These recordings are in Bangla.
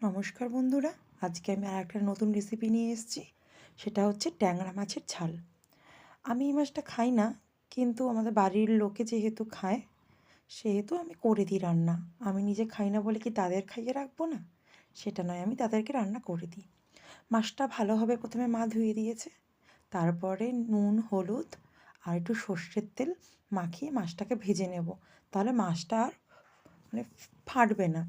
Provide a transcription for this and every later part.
নমস্কার বন্ধুরা, আজকে আমি আরেকটা নতুন রেসিপি নিয়ে এসেছি। সেটা হচ্ছে ট্যাংরা মাছের ঝাল। আমি এই মাছটা খাই না, কিন্তু আমাদের বাড়ির লোকে যেহেতু খায় সেহেতু আমি করে দিই রান্না। আমি নিজে খাই না বলে কি তাদের খাইয়ে রাখবো না? সেটা নয়, আমি তাদেরকে রান্না করে দিই। মাছটা ভালোভাবে প্রথমে মা ধুয়ে দিয়েছে, তারপরে নুন, হলুদ আর একটু সর্ষের তেল মাখিয়ে মাছটাকে ভেজে নেব। তাহলে মাছটা আর মানে ফাটবে না।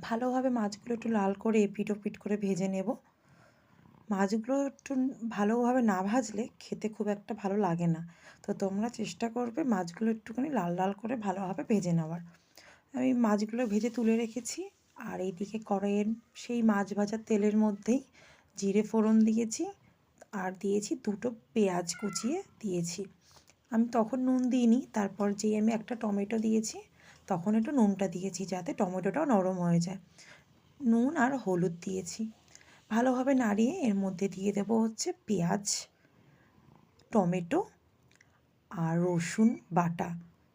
ভালোভাবে মাছগুলো একটু লাল করে এপিট ওপিট করে ভেজে নেব। মাছগুলো একটু ভালোভাবে না ভাজলে খেতে খুব একটা ভালো লাগে না। তো তোমরা চেষ্টা করবে মাছগুলো একটুখানি লাল লাল করে ভালোভাবে ভেজে নেওয়ার। আমি মাছগুলো ভেজে তুলে রেখেছি। আর এইদিকে কড়াইয়ের সেই মাছ ভাজার তেলের মধ্যেই জিরে ফোড়ন দিয়েছি, আর দিয়েছি দুটো পেঁয়াজ কুচিয়ে দিয়েছি। আমি তখন নুন দিইনি, তারপর যেই আমি একটা টমেটো দিয়েছি তখন একটু নুনটা দিয়েছি যাতে টমেটোটাও নরম হয়ে যায়। নুন আর হলুদ দিয়েছি। ভালোভাবে নাড়িয়ে এর মধ্যে দিয়ে দেব হচ্ছে পেঁয়াজ, টমেটো আর রসুন বাটা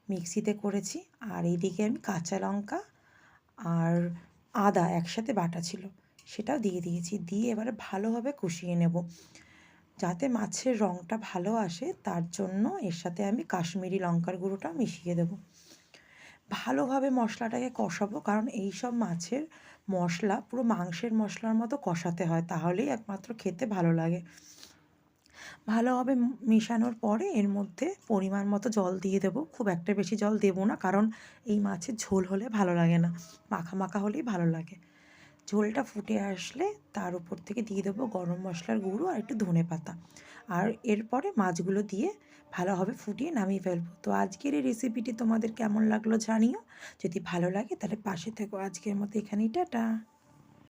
মিক্সিতে করেছি। আর এইদিকে আমি কাঁচা লঙ্কা আর আদা একসাথে বাটা ছিল, সেটাও দিয়ে দিয়েছি। দিয়ে এবারে ভালোভাবে কষিয়ে নেব। যাতে মাছের রঙটা ভালো আসে তার জন্য এর সাথে আমি কাশ্মীরি লঙ্কার গুঁড়োটা মিশিয়ে দেবো। ভালোভাবে মশলাটাকে কষাবো, কারণ এই সব মাছের মশলা পুরো মাংসের মশলার মতো কষাতে হয়, তাহলেই একমাত্র খেতে ভালো লাগে। ভালোভাবে মেশানোর পরে এর মধ্যে পরিমাণ মতো জল দিয়ে দেবো। খুব একটা বেশি জল দেবো না, কারণ এই মাছের ঝোল হলে ভালো লাগে না, মাখা মাখা হলেই ভালো লাগে। ঝোলটা ফুটে আসলে তার উপর থেকে দিয়ে দেবো গরম মশলার গুঁড়ো আর একটু ধনেপাতা। আর এরপরে মাছগুলো দিয়ে ভালোভাবে ফুটিয়ে নামিয়ে ফেলবো। তো আজকের এই রেসিপিটি তোমাদের কেমন লাগলো জানিও। যদি ভালো লাগে তাহলে পাশে থেকো। আজকের মতো এখানেই টাটা।